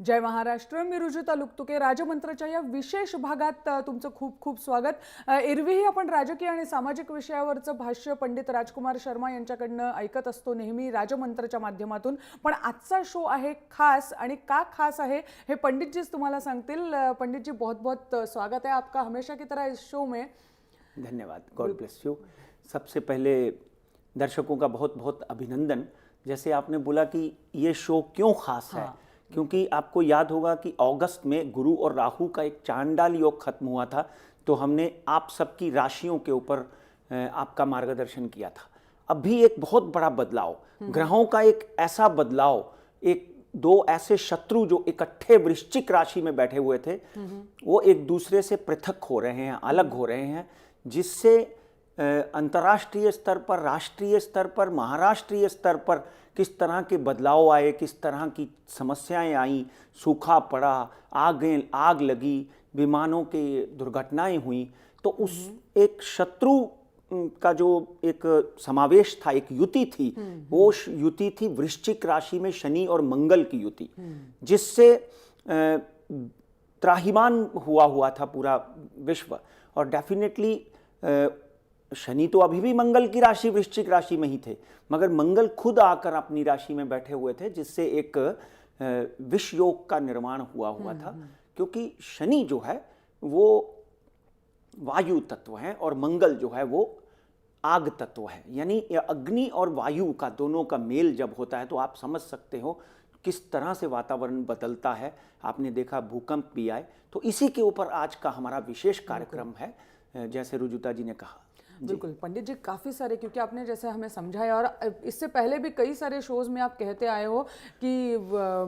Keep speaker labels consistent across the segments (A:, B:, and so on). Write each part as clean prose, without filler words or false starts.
A: जय महाराष्ट्र. मी रुजुता लुकतुके. राजमंत्राच्या या विशेष भागात तुमचं खूप खूप स्वागत. एरवीही आपण राजकीय आणि सामाजिक विषयावरचं भाष्य पंडित राजकुमार शर्मा यांच्याकडनं ऐकत असतो नेहमी राजमंत्राच्या माध्यमातून. पण आजचा शो आहे खास, आणि का खास आहे हे पंडितजीच तुम्हाला सांगतील. पंडित जी, बहुत बहुत स्वागत है आपका हमेशा की तरह इस शो में.
B: धन्यवाद. God bless you. सबसे पहले दर्शकों का बहुत बहुत अभिनंदन. जैसे आपने बोला कि ये शो क्यों खास है, क्योंकि आपको याद होगा कि अगस्त में गुरु और राहु का एक चांडाल योग खत्म हुआ था, तो हमने आप सबकी राशियों के ऊपर आपका मार्गदर्शन किया था. अभी एक बहुत बड़ा बदलाव, ग्रहों का एक ऐसा बदलाव, एक दो ऐसे शत्रु जो इकट्ठे वृश्चिक राशि में बैठे हुए थे वो एक दूसरे से पृथक हो रहे हैं, अलग हो रहे हैं, जिससे अंतर्राष्ट्रीय स्तर पर, राष्ट्रीय स्तर पर, महाराष्ट्रीय स्तर पर किस तरह के बदलाव आए, किस तरह की समस्याएं आई, सूखा पड़ा, आग लगी, विमानों के दुर्घटनाएं हुई, तो उस एक शत्रु का जो एक समावेश था, एक युति थी, वो युति थी वृश्चिक राशि में शनि और मंगल की युति, जिससे त्राहिमाम हुआ था पूरा विश्व. और डेफिनेटली शनि तो अभी भी मंगल की राशि वृश्चिक राशि में ही थे, मगर मंगल खुद आकर अपनी राशि में बैठे हुए थे, जिससे एक विष योग का निर्माण हुआ था. क्योंकि शनि जो है वो वायु तत्व है और मंगल जो है वो आग तत्व है. यानी अग्नि और वायु का दोनों का मेल जब होता है तो आप समझ सकते हो किस तरह से वातावरण बदलता है. आपने देखा भूकंप भी आए. तो इसी के ऊपर आज का हमारा विशेष कार्यक्रम है, जैसे रुजुता जी ने कहा.
A: बिल्कुल पंडित जी, काफ़ी सारे, क्योंकि आपने जैसे हमें समझाया और इससे पहले भी कई सारे शोज में आप कहते आए हो कि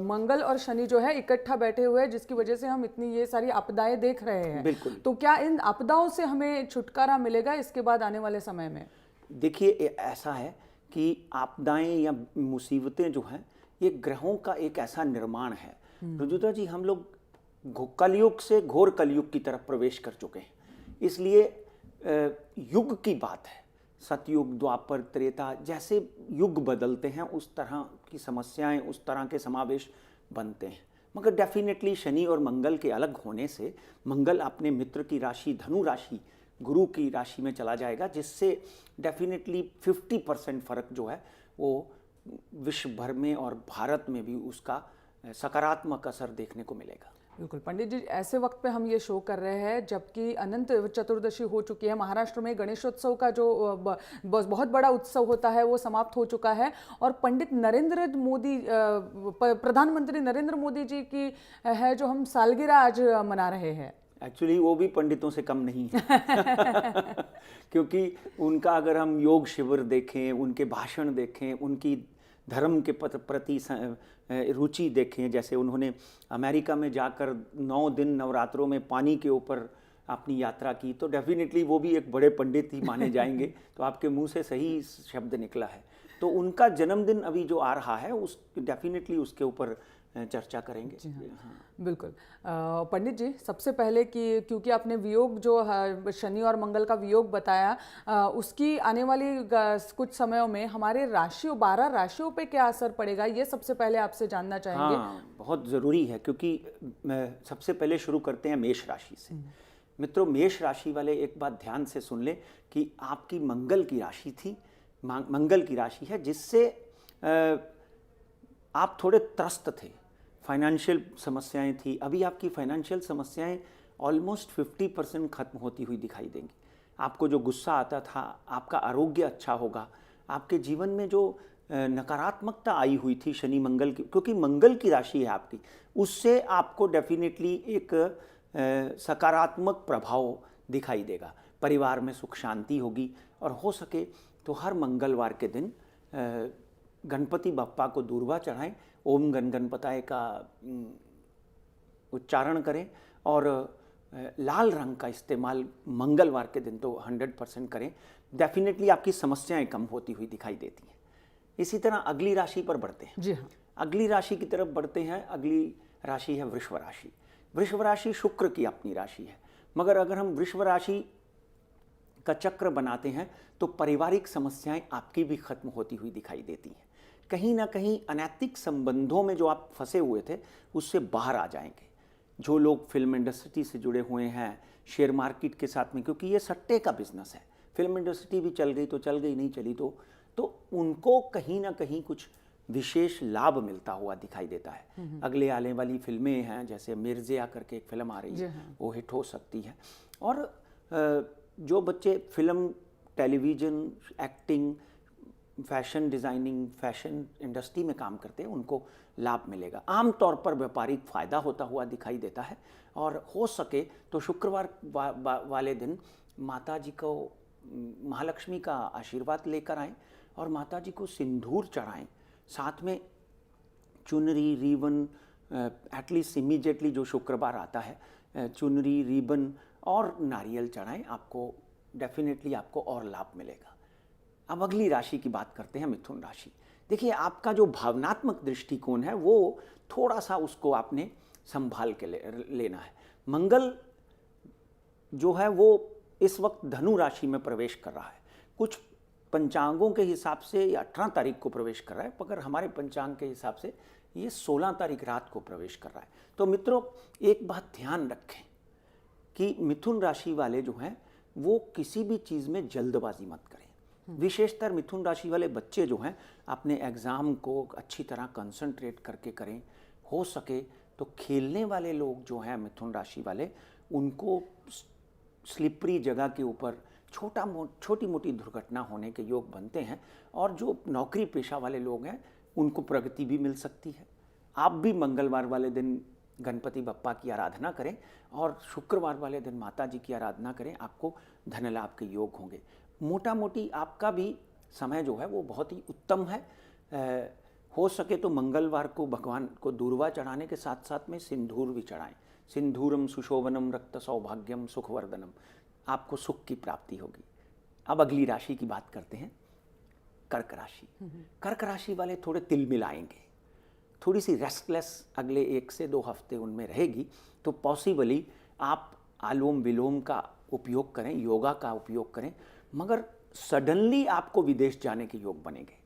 A: मंगल और शनि जो है इकट्ठा बैठे हुए हैं, जिसकी वजह से हम इतनी ये सारी आपदाएं देख रहे हैं.
B: बिल्कुल.
A: तो क्या इन आपदाओं से हमें छुटकारा मिलेगा इसके बाद आने वाले समय में?
B: देखिए, ऐसा है कि आपदाएं या मुसीबतें जो हैं ये ग्रहों का एक ऐसा निर्माण है. रुजुता जी, हम लोग कलयुग से घोर कलयुग की तरफ प्रवेश कर चुके हैं. इसलिए युग की बात है, सतयुग, द्वापर, त्रेता, जैसे युग बदलते हैं उस तरह की समस्याएं, उस तरह के समावेश बनते हैं. मगर डेफिनेटली शनि और मंगल के अलग होने से मंगल अपने मित्र की राशि धनु राशि गुरु की राशि में चला जाएगा, जिससे डेफिनेटली 50% फर्क जो है वो विश्व भर में और भारत में भी उसका सकारात्मक असर देखने को मिलेगा.
A: बिल्कुल पंडित जी, ऐसे वक्त पे हम ये शो कर रहे हैं जबकि अनंत चतुर्दशी हो चुकी है. महाराष्ट्र में गणेशोत्सव का जो बहुत बड़ा उत्सव होता है वो समाप्त हो चुका है, और पंडित नरेंद्र मोदी, प्रधानमंत्री नरेंद्र मोदी जी की है जो हम सालगिरह आज मना रहे हैं.
B: एक्चुअली वो भी पंडितों से कम नहीं है क्योंकि उनका अगर हम योग शिविर देखें, उनके भाषण देखें, उनकी धर्म के प्रति रुचि देखें, जैसे उन्होंने अमेरिका में जाकर 9 दिन नवरात्रों में पानी के ऊपर अपनी यात्रा की, तो डेफिनेटली वो भी एक बड़े पंडित ही माने जाएंगे. तो आपके मुंह से सही शब्द निकला है. तो उनका जन्मदिन अभी जो आ रहा है उस डेफिनेटली उसके ऊपर चर्चा करेंगे.
A: हाँ. बिल्कुल पंडित जी, सबसे पहले कि क्योंकि आपने वियोग जो शनि और मंगल का वियोग बताया, उसकी आने वाली कुछ समयों में हमारे राशियों 12 राशियों पे क्या असर पड़ेगा, ये सबसे पहले आपसे जानना चाहेंगे.
B: हाँ, बहुत ज़रूरी है, क्योंकि सबसे पहले शुरू करते हैं मेष राशि से. मित्रों, मेष राशि वाले एक बात ध्यान से सुन ले कि आपकी मंगल की राशि थी, मंगल की राशि है, जिससे आप थोड़े त्रस्त थे, फाइनेंशियल समस्याएं थी. अभी आपकी फाइनेंशियल समस्याएं ऑलमोस्ट 50% खत्म होती हुई दिखाई देंगी. आपको जो गुस्सा आता था, आपका आरोग्य अच्छा होगा. आपके जीवन में जो नकारात्मकता आई हुई थी शनि मंगल की, क्योंकि मंगल की राशि है आपकी, उससे आपको डेफिनेटली एक सकारात्मक प्रभाव दिखाई देगा. परिवार में सुख शांति होगी, और हो सके तो हर मंगलवार के दिन गणपति बप्पा को दूर्वा चढ़ाएं, ओम गण गणपताय का उच्चारण करें, और लाल रंग का इस्तेमाल मंगलवार के दिन तो 100% करें. डेफिनेटली आपकी समस्याएं कम होती हुई दिखाई देती हैं. इसी तरह अगली राशि पर बढ़ते हैं.
A: जी हाँ.
B: अगली राशि की तरफ बढ़ते हैं. अगली राशि है वृषभ राशि. वृषभ राशि शुक्र की अपनी राशि है, मगर अगर हम वृषभ राशि का चक्र बनाते हैं तो पारिवारिक समस्याएं आपकी भी खत्म होती हुई दिखाई देती हैं. कहीं ना कहीं अनैतिक संबंधों में जो आप फंसे हुए थे उससे बाहर आ जाएंगे। जो लोग फिल्म इंडस्ट्री से जुड़े हुए हैं, शेयर मार्केट के साथ में, क्योंकि ये सट्टे का बिजनेस है, फिल्म इंडस्ट्री भी चल गई तो चल गई, नहीं चली तो उनको कहीं ना कहीं कुछ विशेष लाभ मिलता हुआ दिखाई देता है। अगले आने वाली फिल्में हैं, जैसे मिर्जिया करके एक फिल्म आ रही है, वो हिट हो सकती है। और जो बच्चे film, television, acting, fashion designing, fashion industry में काम करते हैं, उनको लाभ मिलेगा। आमतौर पर व्यापारिक फ़ायदा होता हुआ दिखाई देता है। और हो सके तो शुक्रवार वाले दिन माता जी को, महालक्ष्मी का आशीर्वाद लेकर आएँ और माता जी को सिंदूर चढ़ाएं, साथ में चुनरी, रिबन, एटलीस्ट इमीडिएटली जो शुक्रवार आता है, चुनरी, रिबन और नारियल चढ़ाएं। आपको डेफिनेटली आपको और लाभ मिलेगा। अब अगली राशि की बात करते हैं, मिथुन राशि। देखिए, आपका जो भावनात्मक दृष्टिकोण है वो थोड़ा सा उसको आपने संभाल के लेना है। मंगल जो है वो इस वक्त धनु राशि में प्रवेश कर रहा है। कुछ पंचांगों के हिसाब से ये 18 तारीख को प्रवेश कर रहा है, मगर हमारे पंचांग के हिसाब से ये 16 तारीख रात को प्रवेश कर रहा है। तो मित्रों, एक बात ध्यान रखें कि मिथुन राशि वाले जो हैं वो किसी भी चीज़ में जल्दबाजी मत करें। विशेषतर मिथुन राशि वाले बच्चे जो हैं अपने एग्ज़ाम को अच्छी तरह कंसंट्रेट करके करें। हो सके तो खेलने वाले लोग जो हैं मिथुन राशि वाले, उनको स्लिपरी जगह के ऊपर छोटी मोटी दुर्घटना होने के योग बनते हैं। और जो नौकरी पेशा वाले लोग हैं उनको प्रगति भी मिल सकती है। आप भी मंगलवार वाले दिन गणपति बप्पा की आराधना करें और शुक्रवार वाले दिन माता जी की आराधना करें, आपको धन लाभ के योग होंगे। मोटा मोटी आपका भी समय जो है वो बहुत ही उत्तम है। हो सके तो मंगलवार को भगवान को दूर्वा चढ़ाने के साथ साथ में सिंदूर भी चढ़ाएं। सिंधूरम सुशोभनम रक्त सौभाग्यम सुखवर्धनम, आपको सुख की प्राप्ति होगी। अब अगली राशि की बात करते हैं, कर्क राशि। कर्क राशि वाले थोड़े तिल मिलाएंगे, थोड़ी सी रेस्टलेस अगले 1 से 2 हफ्ते उनमें रहेगी। तो पॉसिबली आप आलोम विलोम का उपयोग करें, योगा का उपयोग करें, मगर सडनली आपको विदेश जाने के योग बनेंगे।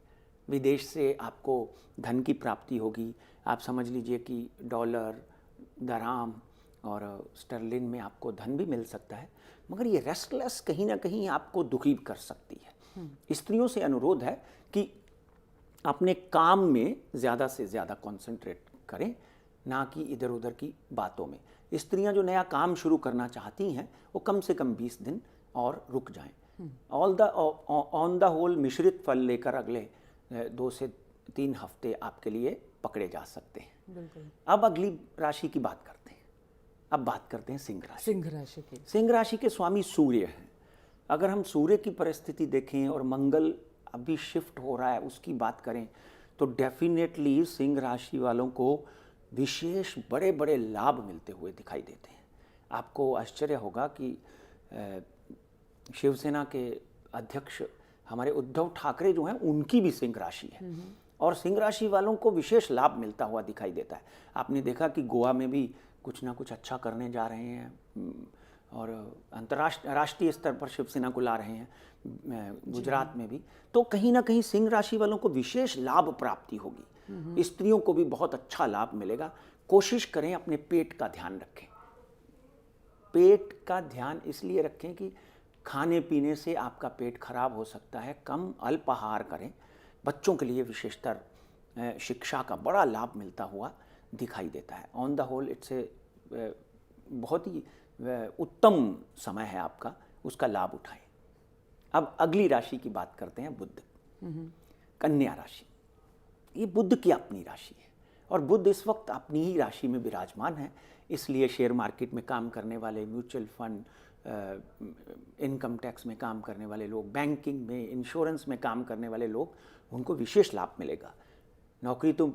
B: विदेश से आपको धन की प्राप्ति होगी। आप समझ लीजिए कि डॉलर, दराम और स्टर्लिन में आपको धन भी मिल सकता है, मगर ये रेस्टलेस कहीं ना कहीं आपको दुखी कर सकती है। स्त्रियों से अनुरोध है कि अपने काम में ज़्यादा से ज़्यादा कंसंट्रेट करें, ना कि इधर उधर की बातों में। स्त्रियां जो नया काम शुरू करना चाहती हैं वो कम से कम 20 दिन और रुक जाएं। ऑन द होल मिश्रित फल लेकर अगले 2 से 3 हफ्ते आपके लिए पकड़े जा सकते हैं।
A: बिल्कुल।
B: अब अगली राशि की बात करते हैं। अब बात करते हैं सिंह राशि।
A: सिंह राशि की।
B: सिंह राशि के स्वामी सूर्य हैं। अगर हम सूर्य की परिस्थिति देखें और मंगल अभी शिफ्ट हो रहा है उसकी बात करें, तो डेफिनेटली सिंह राशि वालों को विशेष बड़े बड़े लाभ मिलते हुए दिखाई देते हैं। आपको आश्चर्य होगा कि शिवसेना के अध्यक्ष हमारे उद्धव ठाकरे जो हैं उनकी भी सिंह राशि है, और सिंह राशि वालों को विशेष लाभ मिलता हुआ दिखाई देता है। आपने देखा कि गोवा में भी कुछ ना कुछ अच्छा करने जा रहे हैं, और राष्ट्रीय स्तर पर शिवसेना को ला रहे हैं, गुजरात में भी। तो कहीं ना कहीं सिंह राशि वालों को विशेष लाभ प्राप्ति होगी। स्त्रियों को भी बहुत अच्छा लाभ मिलेगा। कोशिश करें अपने पेट का ध्यान रखें। पेट का ध्यान इसलिए रखें कि खाने पीने से आपका पेट खराब हो सकता है। कम अल्पाहार करें। बच्चों के लिए विशेषतर शिक्षा का बड़ा लाभ मिलता हुआ दिखाई देता है। On the whole it's a बहुत ही उत्तम समय है आपका, उसका लाभ उठाएं। अब अगली राशि की बात करते हैं, बुध। कन्या राशि। ये बुध की अपनी राशि है, और बुध इस वक्त अपनी ही राशि में विराजमान है। इसलिए शेयर मार्केट में काम करने वाले, म्यूचुअल फंड, इनकम टैक्स में काम करने वाले लोग, बैंकिंग में, इंश्योरेंस में काम करने वाले लोग, उनको विशेष लाभ मिलेगा। नौकरी तो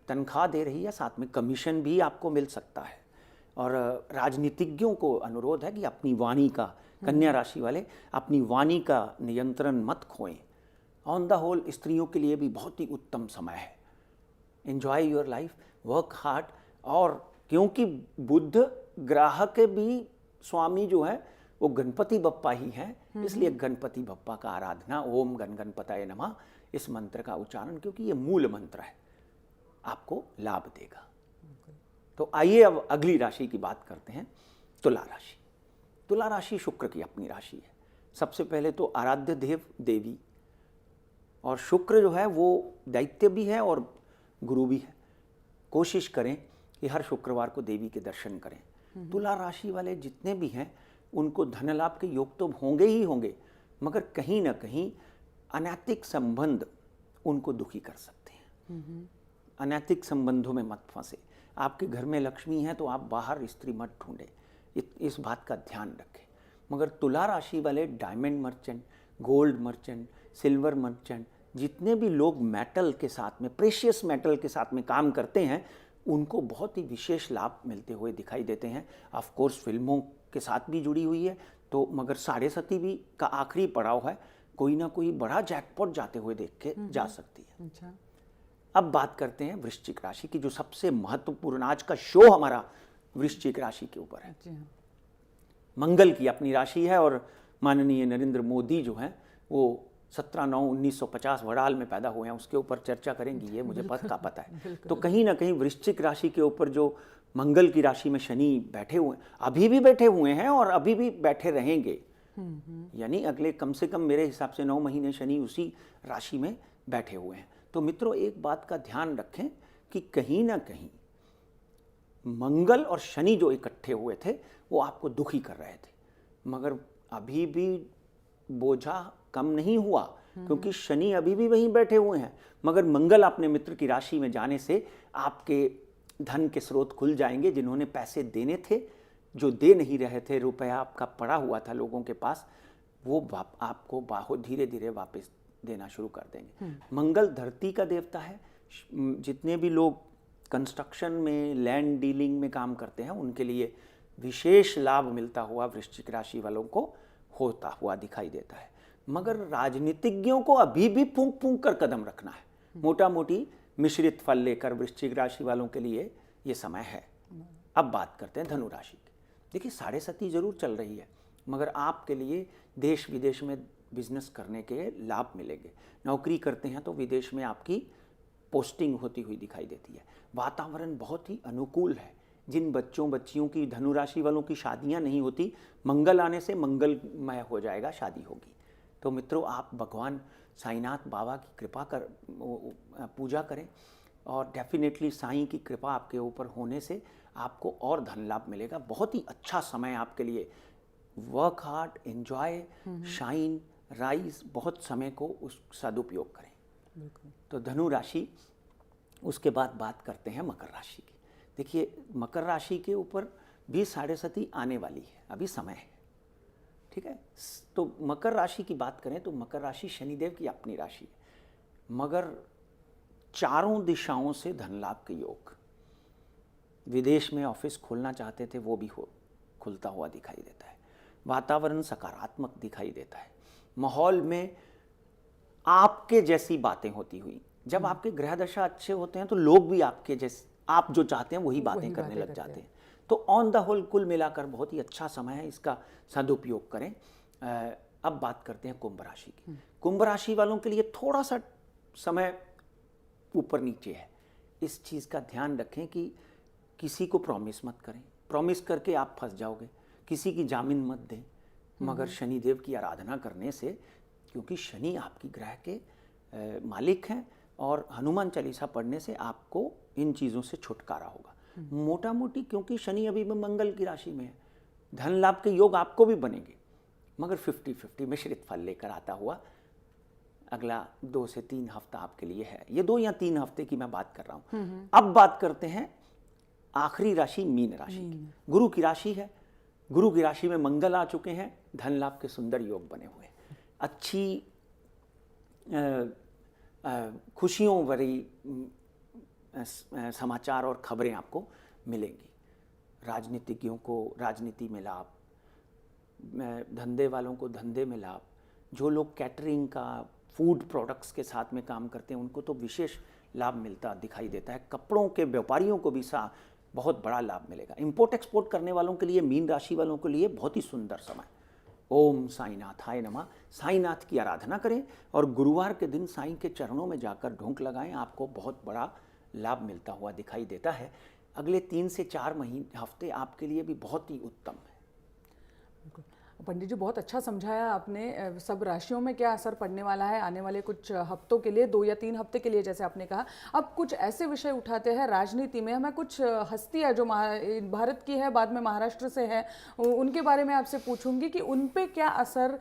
B: तनख्वाह दे रही है, साथ में कमीशन भी आपको मिल सकता है। और राजनीतिज्ञों को अनुरोध है कि अपनी वाणी का, कन्या राशि वाले अपनी वाणी का नियंत्रण मत खोएं। ऑन द होल स्त्रियों के लिए भी बहुत ही उत्तम समय है। Enjoy your life, work hard. और क्योंकि बुध ग्रह के भी स्वामी जो है वो गणपति बप्पा ही हैं, इसलिए गणपति बप्पा का आराधना, ओम गण गणपतये नमः, इस मंत्र का उच्चारण, क्योंकि ये मूल मंत्र है, आपको लाभ देगा। तो आइए अब अगली राशि की बात करते हैं, तुला राशि। तुला राशि शुक्र की अपनी राशि है। सबसे पहले तो आराध्य देव देवी, और शुक्र जो है वो दैत्य भी है और गुरु भी है। कोशिश करें कि हर शुक्रवार को देवी के दर्शन करें। तुला राशि वाले जितने भी हैं उनको धन लाभ के योग तो होंगे ही होंगे, मगर कहीं ना कहीं अनैतिक संबंध उनको दुखी कर सकते हैं। अनैतिक संबंधों में मत फंसे। आपके घर में लक्ष्मी है तो आप बाहर स्त्री मत ढूंढे, इस बात का ध्यान रखें। मगर तुला राशि वाले diamond merchant, gold merchant, silver merchant, जितने भी लोग मेटल के साथ में, प्रेशियस मेटल के साथ में काम करते हैं, उनको बहुत ही विशेष लाभ मिलते हुए दिखाई देते हैं। ऑफ कोर्स फिल्मों के साथ भी जुड़ी हुई है, तो मगर साढ़े सती भी का आखिरी पड़ाव है, कोई ना कोई बड़ा जैकपॉट जाते हुए देख के जा सकती है।
A: अच्छा,
B: अब बात करते हैं वृश्चिक राशि की, जो सबसे महत्वपूर्ण, आज का शो हमारा वृश्चिक राशि के ऊपर है।
A: जी हाँ।
B: मंगल की अपनी राशि है और माननीय नरेंद्र मोदी जो हैं वो 17/9/1950 वडाल में पैदा हुए हैं, उसके ऊपर चर्चा करेंगी, ये मुझे पता है। तो कहीं ना कहीं वृश्चिक राशि के ऊपर जो मंगल की राशि में शनि बैठे हुए हैं, अभी भी बैठे हुए हैं और अभी भी बैठे रहेंगे, यानी अगले कम से कम मेरे हिसाब से 9 महीने शनि उसी राशि में बैठे हुए हैं। तो मित्रों, एक बात का ध्यान रखें कि कहीं ना कहीं मंगल और शनि जो इकट्ठे हुए थे वो आपको दुखी कर रहे थे, मगर अभी भी बोझा कम नहीं हुआ, क्योंकि शनि अभी भी वहीं बैठे हुए हैं, मगर मंगल अपने मित्र की राशि में जाने से आपके धन के स्रोत खुल जाएंगे। जिन्होंने पैसे देने थे, जो दे नहीं रहे थे, रुपया आपका पड़ा हुआ था लोगों के पास, वो आपको बहुत धीरे धीरे वापस देना शुरू कर देंगे। मंगल धरती का देवता है। जितने भी लोग कंस्ट्रक्शन में, लैंड डीलिंग में काम करते हैं, उनके लिए विशेष लाभ मिलता हुआ वृश्चिक राशि वालों को होता हुआ दिखाई देता है। मगर राजनीतिज्ञों को अभी भी फूंक फूंक कर कदम रखना है। मोटा मोटी मिश्रित फल लेकर वृश्चिक राशि वालों के लिए ये समय है। अब बात करते हैं धनु राशि की। देखिए, साढ़े सती जरूर चल रही है, मगर आपके लिए देश विदेश में बिजनेस करने के लाभ मिलेंगे। नौकरी करते हैं तो विदेश में आपकी पोस्टिंग होती हुई दिखाई देती है। वातावरण बहुत ही अनुकूल है। जिन बच्चों बच्चियों की, धनु राशि वालों की शादियां नहीं होती, मंगल आने से मंगलमय हो जाएगा, शादी होगी। तो मित्रों, आप भगवान साईनाथ बाबा की कृपा कर पूजा करें, और डेफिनेटली साईं की कृपा आपके ऊपर होने से आपको और धन लाभ मिलेगा। बहुत ही अच्छा समय आपके लिए। Work hard, enjoy, shine, rise, बहुत समय को उस सदुपयोग करें। तो धनु राशि। उसके बाद बात करते हैं मकर राशि की। देखिए, मकर राशि के ऊपर भी साढ़े सती आने वाली है, अभी समय है, ठीक है। तो मकर राशि की बात करें तो मकर राशि शनिदेव की अपनी राशि है, मगर चारों दिशाओं से धन लाभ के योग। विदेश में ऑफिस खोलना चाहते थे, वो भी खुलता हुआ दिखाई देता है। वातावरण सकारात्मक दिखाई देता है। माहौल में आपके जैसी बातें होती हुई। जब आपके ग्रह दशा अच्छे होते हैं तो लोग भी आपके जैसे, आप जो चाहते हैं वही बातें करने लग जाते हैं। तो ऑन द होल कुल मिलाकर बहुत ही अच्छा समय है, इसका सदुपयोग करें। अब बात करते हैं कुंभ राशि की। कुंभ राशि वालों के लिए थोड़ा सा समय ऊपर नीचे है। इस चीज़ का ध्यान रखें कि किसी को प्रॉमिस मत करें, प्रॉमिस करके आप फंस जाओगे। किसी की जामीन मत दें, मगर शनिदेव की आराधना करने से, क्योंकि शनि आपकी ग्रह के मालिक हैं, और हनुमान चालीसा पढ़ने से आपको इन चीज़ों से छुटकारा होगा। मोटा मोटी क्योंकि शनि अभी भी मंगल की राशि में है, धन लाभ के योग आपको भी बनेंगे, मगर 50-50 मिश्रित फल लेकर आता हुआ अगला 2 से 3 हफ्ता आपके लिए है। ये 2 या 3 हफ्ते की मैं बात कर रहा हूँ। अब बात करते हैं आखिरी राशि मीन राशि की। गुरु की राशि है। गुरु की राशि में मंगल आ चुके हैं, धन लाभ के सुंदर योग बने हुए हैं। अच्छी खुशियों भरी समाचार और खबरें आपको मिलेंगी। राजनीतिज्ञों को राजनीति में लाभ, धंधे वालों को धंधे में लाभ, जो लोग कैटरिंग का, फूड प्रोडक्ट्स के साथ में काम करते हैं, उनको तो विशेष लाभ मिलता दिखाई देता है। कपड़ों के व्यापारियों को भी बहुत बड़ा लाभ मिलेगा। इंपोर्ट एक्सपोर्ट करने वालों के लिए, मीन राशि वालों के लिए बहुत ही सुंदर समय। ओम साईनाथाय नमः, साईनाथ की आराधना करें और गुरुवार के दिन साईं के चरणों में जाकर ढोंक लगाएं। आपको बहुत बड़ा लाभ मिलता हुआ दिखाई देता है। अगले 3 से 4 महीने हफ्ते आपके लिए भी बहुत ही उत्तम है।
A: बिल्कुल। पंडित जी, बहुत अच्छा समझाया आपने। सब राशियों में क्या असर पड़ने वाला है आने वाले कुछ हफ्तों के लिए, 2 या 3 हफ्ते के लिए जैसे आपने कहा। अब कुछ ऐसे विषय उठाते हैं राजनीति में। हमें कुछ हस्तियां जो भारत की है, बाद में महाराष्ट्र से है, उनके बारे में आपसे पूछूंगी कि उन पे क्या असर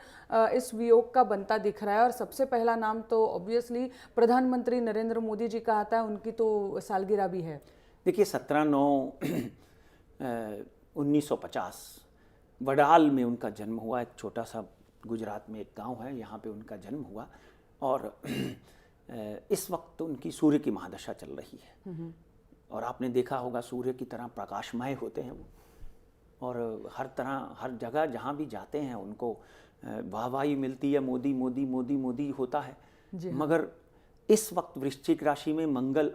A: इस वियोग का बनता दिख रहा है। और सबसे पहला नाम तो ऑब्वियसली प्रधानमंत्री नरेंद्र मोदी जी का आता है, उनकी तो सालगिरह भी है।
B: देखिए 17/9/1950 वडाल में उनका जन्म हुआ। एक छोटा सा गुजरात में एक गांव है, यहाँ पे उनका जन्म हुआ। और इस वक्त उनकी सूर्य की महादशा चल रही है और आपने देखा होगा सूर्य की तरह प्रकाशमय होते हैं वो, और हर तरह हर जगह जहाँ भी जाते हैं उनको वाहवाही मिलती है। मोदी मोदी मोदी मोदी होता है। मगर इस वक्त वृश्चिक राशि में मंगल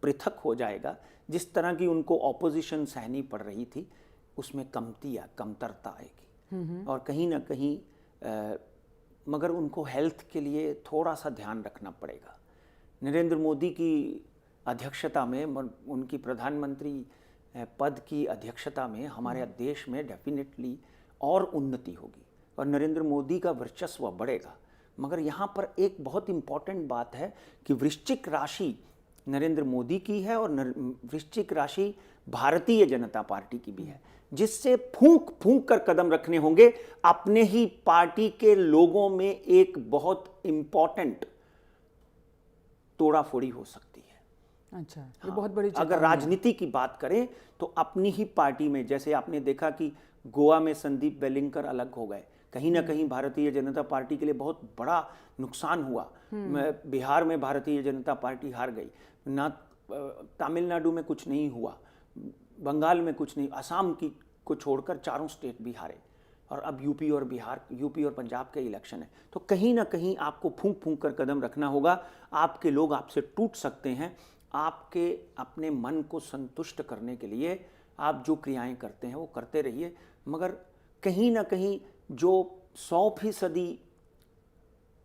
B: पृथक हो जाएगा। जिस तरह की उनको ऑपोजिशन सहनी पड़ रही थी उसमें कमतरता आएगी और कहीं ना कहीं मगर उनको हेल्थ के लिए थोड़ा सा ध्यान रखना पड़ेगा। नरेंद्र मोदी की अध्यक्षता में, उनकी प्रधानमंत्री पद की अध्यक्षता में हमारे देश में डेफिनेटली और उन्नति होगी और नरेंद्र मोदी का वर्चस्व बढ़ेगा। मगर यहाँ पर एक बहुत इम्पॉर्टेंट बात है कि वृश्चिक राशि नरेंद्र मोदी की है और वृश्चिक राशि भारतीय जनता पार्टी की भी है, जिससे फूंक फूंक कर कदम रखने होंगे। अपने ही पार्टी के लोगों में एक बहुत इंपॉर्टेंट तोड़ाफोड़ी हो सकती है।
A: अच्छा, ये बहुत बड़ी
B: अगर राजनीति की बात करें तो अपनी ही पार्टी में, जैसे आपने देखा कि गोवा में संदीप वेलिंगकर अलग हो गए, कहीं ना कहीं भारतीय जनता पार्टी के लिए बहुत बड़ा नुकसान हुआ। बिहार में भारतीय जनता पार्टी हार गई, ना तमिलनाडु में कुछ नहीं हुआ, बंगाल में कुछ नहीं, असम की को छोड़कर चारों स्टेट भी हारे। और अब यूपी और पंजाब के इलेक्शन है। तो कहीं ना कहीं आपको फूंक फूंक कर कदम रखना होगा। आपके लोग आपसे टूट सकते हैं। आपके अपने मन को संतुष्ट करने के लिए आप जो क्रियाएं करते हैं वो करते रहिए, मगर कहीं ना कहीं जो 100%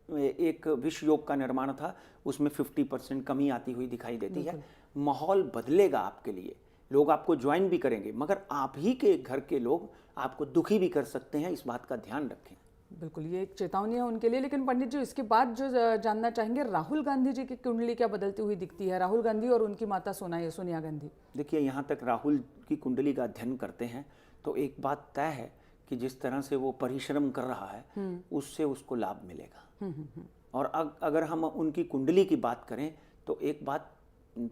B: एक विश्व योग का निर्माण था उसमें 50% कमी आती हुई दिखाई देती है। माहौल बदलेगा आपके लिए, लोग आपको ज्वाइन भी करेंगे, मगर आप ही के घर के लोग आपको दुखी भी कर सकते हैं। इस बात का ध्यान रखें।
A: बिल्कुल, ये एक चेतावनी है उनके लिए। लेकिन पंडित जी, इसके बाद जो जानना चाहेंगे, राहुल गांधी जी की कुंडली क्या बदलती हुई दिखती है? राहुल गांधी और उनकी माता सोनिया गांधी।
B: देखिए, यहाँ तक राहुल की कुंडली का अध्ययन करते हैं तो एक बात तय है कि जिस तरह से वो परिश्रम कर रहा है उससे उसको लाभ मिलेगा। और अगर हम उनकी कुंडली की बात करें तो एक बात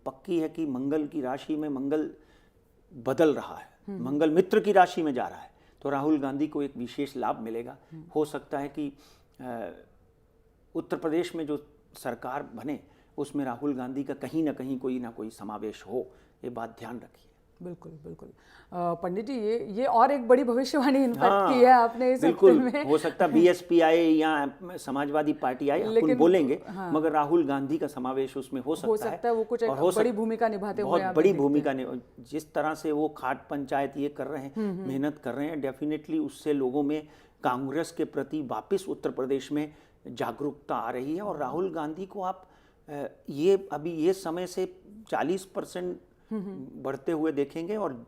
B: पक्की है कि मंगल की राशि में मंगल बदल रहा है, मंगल मित्र की राशि में जा रहा है, तो राहुल गांधी को एक विशेष लाभ मिलेगा। हो सकता है कि उत्तर प्रदेश में जो सरकार बने उसमें राहुल गांधी का कहीं ना कोई समावेश हो। ये बात ध्यान रखिए।
A: बिल्कुल बिल्कुल। पंडित जी, ये और एक बड़ी भविष्यवाणी इनफैक्ट की है आपने इस हफ्ते में।
B: हो सकता है बीएसपी आए या समाजवादी पार्टी आए, अपन बोलेंगे, मगर राहुल गांधी का समावेश उसमें हो सकता है।
A: वो कुछ एक बड़ी भूमिका निभाते हुए
B: बहुत बड़ी भूमिका। जिस तरह से वो खाट पंचायत ये कर रहे हैं, मेहनत कर रहे हैं, डेफिनेटली उससे लोगों में कांग्रेस के प्रति वापस उत्तर प्रदेश में जागरूकता आ रही है। और राहुल गांधी को आप अभी ये समय से 40% बढ़ते हुए देखेंगे और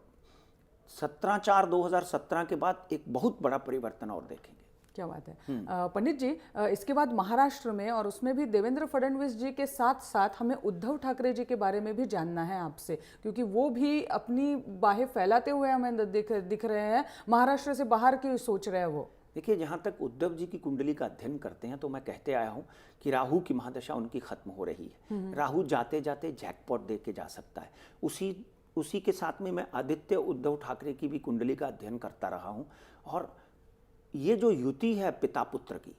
B: 17/4/2017 के बाद एक बहुत बड़ा परिवर्तन और देखेंगे।
A: क्या बात है। पंडित जी, इसके बाद महाराष्ट्र में, और उसमें भी देवेंद्र फडणवीस जी के साथ साथ हमें उद्धव ठाकरे जी के बारे में भी जानना है आपसे, क्योंकि वो भी अपनी बाहें फैलाते हुए हमें दिख रहे हैं। महाराष्ट्र से बाहर की सोच रहे हैं वो। देखिए,
B: जहाँ तक उद्धव जी की कुंडली का अध्ययन करते हैं तो मैं कहते आया हूँ कि राहु की महादशा उनकी खत्म हो रही है। राहु जाते जाते जैकपॉट दे के जा सकता है। उसी के साथ में मैं आदित्य उद्धव ठाकरे की भी कुंडली का अध्ययन करता रहा हूँ। और ये जो युति है पिता पुत्र की,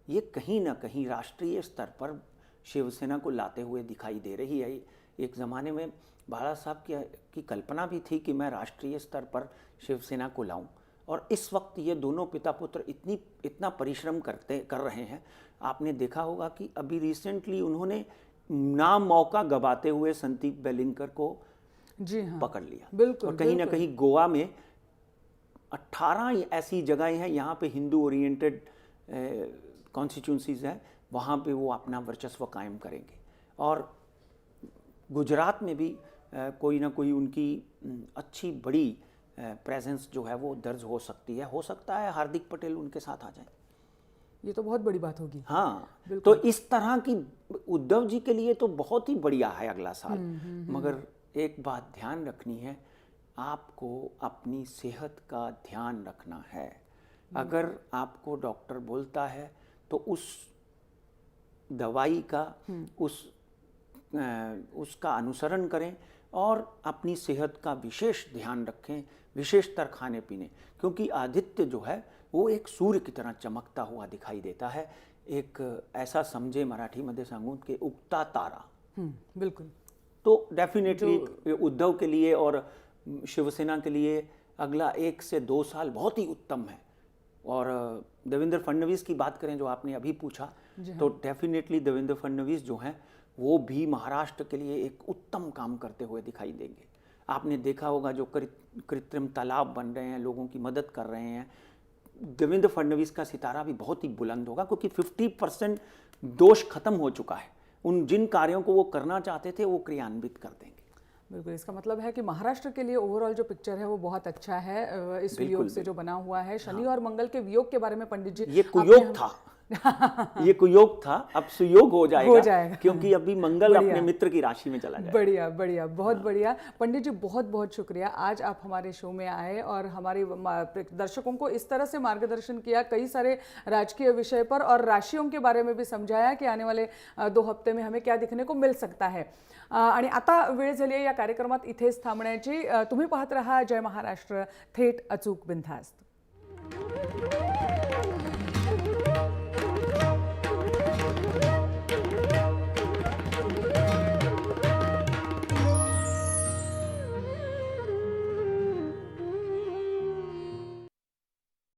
B: ये कहीं ना कहीं राष्ट्रीय स्तर पर शिवसेना को लाते हुए दिखाई दे रही है। एक ज़माने में बाला साहब की कल्पना भी थी कि मैं राष्ट्रीय स्तर पर शिवसेना को लाऊं, और इस वक्त ये दोनों पिता पुत्र इतना परिश्रम कर रहे हैं। आपने देखा होगा कि अभी रिसेंटली उन्होंने नाम मौका गवाते हुए संदीप वेलिंगकर को
A: जी हाँ,
B: पकड़ लिया।
A: बिल्कुल,
B: और कहीं ना कहीं गोवा में 18 ऐसी जगहें हैं यहाँ पे हिंदू ओरिएंटेड कॉन्स्टिट्यूंसीज हैं, वहाँ पे वो अपना वर्चस्व कायम करेंगे। और गुजरात में भी कोई ना कोई उनकी अच्छी बड़ी प्रेजेंस जो है वो दर्ज हो सकती है। हो सकता है हार्दिक पटेल उनके साथ आ जाए।
A: ये तो बहुत बड़ी बात होगी।
B: हाँ, तो इस तरह की उद्धव जी के लिए तो बहुत ही बढ़िया है अगला साल। मगर एक बात ध्यान रखनी है, आपको अपनी सेहत का ध्यान रखना है। अगर आपको डॉक्टर बोलता है तो उस दवाई का उसका अनुसरण करें और अपनी सेहत का विशेष ध्यान रखें, विशेषतर खाने पीने। क्योंकि आदित्य जो है वो एक सूर्य की तरह चमकता हुआ दिखाई देता है। एक ऐसा समझे मराठीमध्ये सांगून के उगता तारा।
A: बिल्कुल।
B: तो डेफिनेटली उद्धव के लिए और शिवसेना के लिए अगला 1 से 2 साल बहुत ही उत्तम है। और देवेंद्र फडणवीस की बात करें जो आपने अभी पूछा, तो डेफिनेटली देवेंद्र फडणवीस जो हैं वो भी महाराष्ट्र के लिए एक उत्तम काम करते हुए दिखाई देंगे। आपने देखा होगा जो कृत्रिम तालाब बन रहे हैं, लोगों की मदद कर रहे हैं, देवेंद्र फडणवीस का सितारा भी बहुत ही बुलंद होगा, क्योंकि 50% दोष खत्म हो चुका है। उन जिन कार्यों को वो करना चाहते थे वो क्रियान्वित कर देंगे।
A: बिल्कुल, इसका मतलब है कि महाराष्ट्र के लिए ओवरऑल जो पिक्चर है वो बहुत अच्छा है। इस वियोग से जो बना हुआ है, शनि और मंगल के वियोग के बारे में पंडित जी,
B: ये कुयोग था। ये कुयोग था, अब सुयोग हो जाएगा, क्योंकि अभी मंगल अपने मित्र की राशि में चला जाएगा।
A: बढ़िया बढ़िया, बहुत बढ़िया। पंडित जी बहुत बहुत शुक्रिया, आज आप हमारे शो में आए और हमारे दर्शकों को इस तरह से मार्गदर्शन किया कई सारे राजकीय विषय पर, और राशियों के बारे में भी समझाया कि आने वाले 2 हफ्ते में हमें क्या दिखने को मिल सकता है। आणि आता वेळ झाली आहे या कार्यक्रमात इथेच थांबण्याची। तुम्ही पाहत रहा जय महाराष्ट्र, थेट अचूक बिनधास्त।